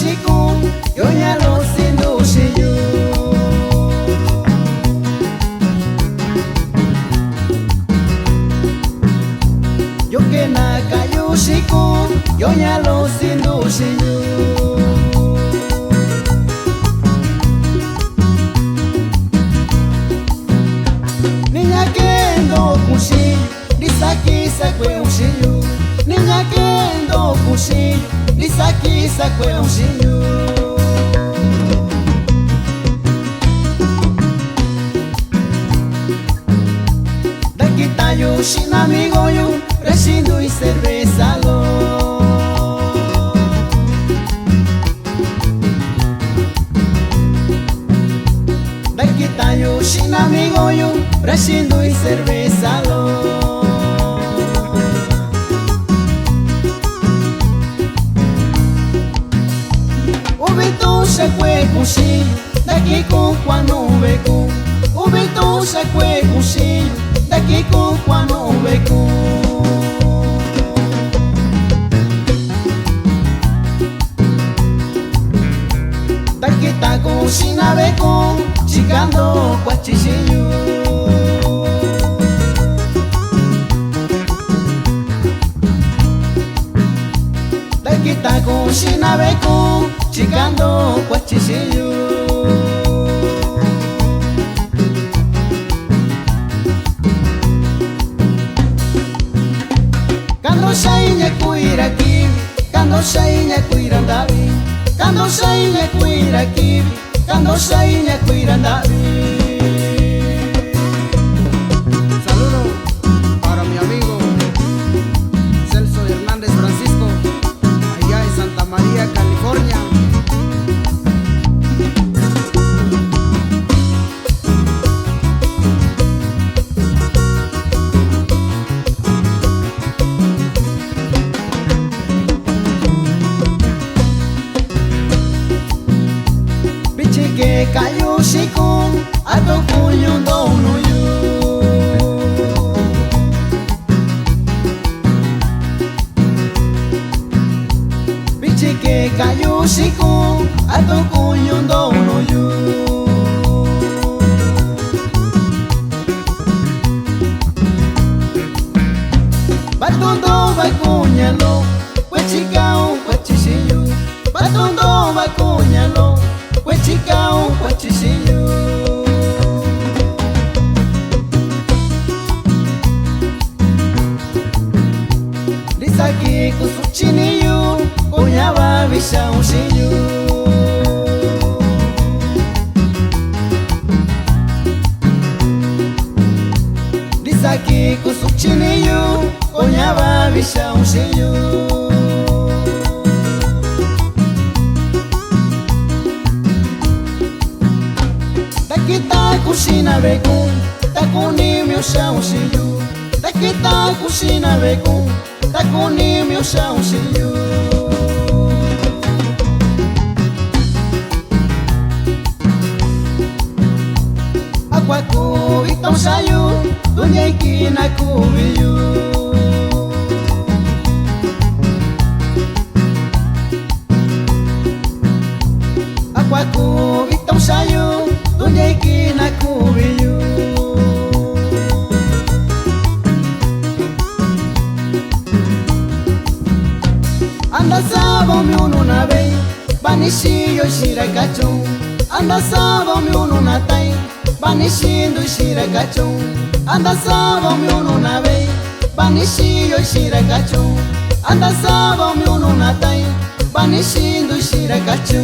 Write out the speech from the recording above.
shikun yo ya lo sindo shiyu yo que na kayu shikun yo ya lo sindo shiyu niña que ndo kushi lisakisa kwe ushiyu niña que ndo kushi lisakisa kwe ushiyu dakitayu shinamigo yu reshindu y cerveza lo dakitayu shinamigo yu reshindu y cerveza lo se kwe kushi daki ko kwano beku ubito se kwe kushi daki ko kwano beku daki ta kushi na beku chikando kwa chishiyu daki ta kushi na beku chikando kwa chishiyu kando shainya kuira kibi kando shainya kuira ndavi kando shainya kuira kibi kando shainya kuira ndavi. Saludo para mi amigo Celso Hernández Francisco allá en Santa María, California. Que cayó shikun a tu cuño no yu bichi que cayó shikun a tu cuño no yu batondo va cuñalo cuechicao cuechishiyu batondo va cuñalo cuechicao cuechishiyu disaki kusuchiniyu kunyaba bishaushiyu disaki kusuchiniyu kunyaba bishaushiyu dakita kushina beku takuni mi ushaushiyu dakita kushina beku takuni mi ushaushiyu akwaku itomshayu dunya ikina kubiyu akwaku itomshayu dunya ikina kubiyu anda sabo mi uno na bei banishiyo shirakacho anda sabo mi uno na tai banishindo shirakacho anda sabo mi uno na bei banishiyo shirakacho anda sabo mi uno na tai banishindo shirakacho